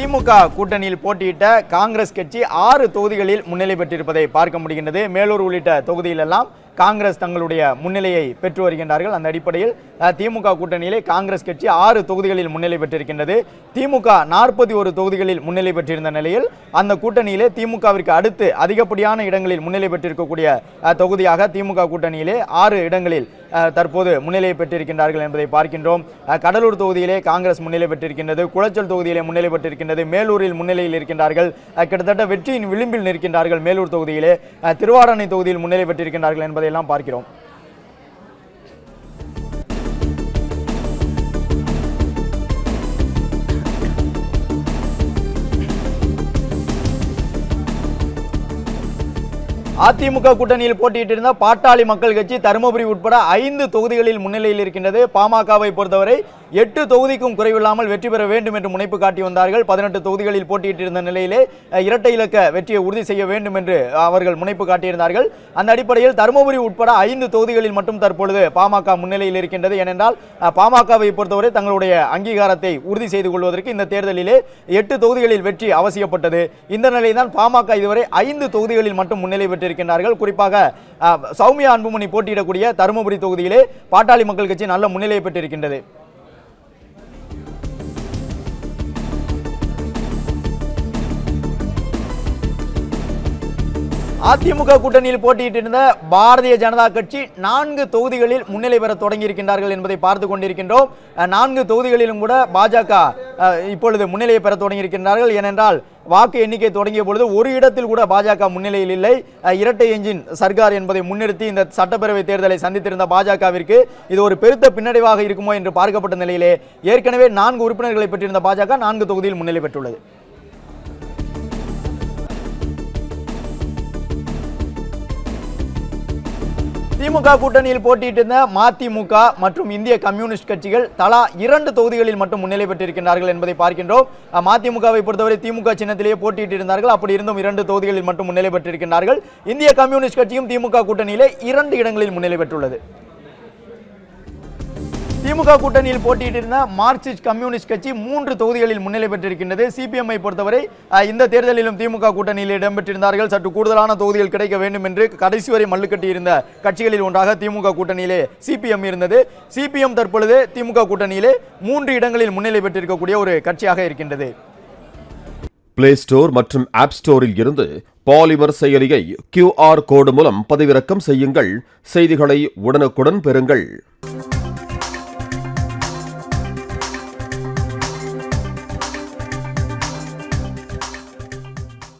திமுக கூட்டணியில் போட்டியிட்ட காங்கிரஸ் கட்சி 6 தொகுதிகளில் முன்னிலை பெற்றிருப்பதை பார்க்க முடிகின்றது. மேலூர் உள்ளிட்ட தொகுதியிலெல்லாம் காங்கிரஸ் தங்களுடைய முன்னிலையை பெற்று வருகின்றார்கள். அந்த அடிப்படையில் திமுக கூட்டணியிலே காங்கிரஸ் கட்சி 6 தொகுதிகளில் முன்னிலை பெற்றிருக்கின்றது. திமுக 41 தொகுதிகளில் முன்னிலை பெற்றிருந்த நிலையில் அந்த கூட்டணியிலே திமுகவிற்கு அடுத்து அதிகப்படியான இடங்களில் முன்னிலை பெற்றிருக்கக்கூடிய தொகுதியாக திமுக கூட்டணியிலே 6 இடங்களில் தற்போது முன்னிலை பெற்றிருக்கின்றார்கள் என்பதை பார்க்கின்றோம். கடலூர் தொகுதியிலே காங்கிரஸ் முன்னிலை பெற்றிருக்கின்றது, குளச்சல் தொகுதியிலே முன்னிலை பெற்றிருக்கின்றது, மேலூரில் முன்னிலையில் இருக்கின்றார்கள், கிட்டத்தட்ட வெற்றியின் விளிம்பில் நிற்கின்றார்கள். மேலூர் தொகுதியிலே திருவாரணை தொகுதியில் முன்னிலை பெற்றிருக்கின்றார்கள் என்பதையெல்லாம் பார்க்கிறோம். அதிமுக கூட்டணியில் போட்டியிட்டிருந்த பாட்டாளி மக்கள் கட்சி தருமபுரி உட்பட 5 தொகுதிகளில் முன்னிலையில் இருக்கின்றது. பாமகவை பொறுத்தவரை 8 தொகுதிக்கும் குறைவில்லாமல் வெற்றி பெற வேண்டும் என்று முனைப்பு காட்டி வந்தார்கள். 18 தொகுதிகளில் போட்டியிட்டிருந்த நிலையிலே இரட்டை இலக்க வெற்றியை உறுதி செய்ய வேண்டும் என்று அவர்கள் முனைப்பு காட்டியிருந்தார்கள். அந்த அடிப்படையில் தருமபுரி உட்பட 5 தொகுதிகளில் மட்டும் தற்பொழுது பாமக முன்னிலையில் இருக்கின்றது. ஏனென்றால் பாமகவை பொறுத்தவரை தங்களுடைய அங்கீகாரத்தை உறுதி செய்து கொள்வதற்கு இந்த தேர்தலிலே 8 தொகுதிகளில் வெற்றி அவசியப்பட்டது. இந்த நிலையில்தான் பாமக இதுவரை 5 தொகுதிகளில் மட்டும் முன்னிலை பெற்றிருக்கின்றார்கள். குறிப்பாக சௌமியா அன்புமணி போட்டியிடக்கூடிய தருமபுரி தொகுதியிலே பாட்டாளி மக்கள் கட்சி நல்ல முன்னிலையை பெற்றிருக்கின்றது. அதிமுக கூட்டணியில் போட்டியிட்டிருந்த பாரதிய ஜனதா கட்சி 4 தொகுதிகளில் முன்னிலை பெற தொடங்கி இருக்கின்றார்கள் என்பதை பார்த்து கொண்டிருக்கின்றோம். 4 தொகுதிகளிலும் கூட பாஜக இப்பொழுது முன்னிலையை பெற தொடங்கி இருக்கின்றார்கள். ஏனென்றால் வாக்கு எண்ணிக்கை தொடங்கிய பொழுது ஒரு இடத்தில் கூட பாஜக முன்னிலையில் இல்லை. இரட்டை என்ஜின் சர்க்கார் என்பதை முன்னிறுத்தி இந்த சட்டப்பேரவை தேர்தலை சந்தித்திருந்த பாஜகவிற்கு இது ஒரு பெருத்த பின்னடைவாக இருக்குமோ என்று பார்க்கப்பட்ட நிலையிலே ஏற்கனவே 4 உறுப்பினர்களை பெற்றிருந்த பாஜக 4 தொகுதியில் முன்னிலை பெற்றுள்ளது. திமுக கூட்டணியில் போட்டியிட்டிருந்த மதிமுக மற்றும் இந்திய கம்யூனிஸ்ட் கட்சிகள் தலா 2 தொகுதிகளில் மட்டும் முன்னிலை பெற்றிருக்கின்றார்கள் என்பதை பார்க்கின்றோம். மதிமுகவை பொறுத்தவரை திமுக சின்னத்திலேயே போட்டியிட்டிருந்தார்கள். அப்படி இருந்தும் 2 தொகுதிகளில் மட்டும் முன்னிலை பெற்றிருக்கின்றார்கள். இந்திய கம்யூனிஸ்ட் கட்சியும் திமுக கூட்டணியிலே 2 இடங்களில் முன்னிலை பெற்றுள்ளது. திமுக கூட்டணியில் போட்டியிட்டிருந்த மார்க்சிஸ்ட் கம்யூனிஸ்ட் கட்சி 3 தொகுதிகளில் முன்னிலை பெற்றிருக்கின்றது. சிபிஎம்ஐ பொறுத்தவரை இந்த தேர்தலிலும் திமுக கூட்டணியில் இடம்பெற்றிருந்தார்கள். சற்று கூடுதலான தொகுதிகள் கிடைக்க வேண்டும் என்று கடைசி வரை மல்லுக்கட்டியிருந்த கட்சிகளில் ஒன்றாக திமுக கூட்டணியிலே சிபிஎம் இருந்தது. சிபிஎம் தற்பொழுது திமுக கூட்டணியிலே 3 இடங்களில் முன்னிலை பெற்றிருக்கக்கூடிய ஒரு கட்சியாக இருக்கின்றது. பிளே ஸ்டோர் மற்றும் ஆப் ஸ்டோரில் இருந்து பாலிமர் செயலியை QR கோடு மூலம் பதிவிறக்கம் செய்யுங்கள். செய்திகளை உடனுக்குடன் பெறுங்கள்.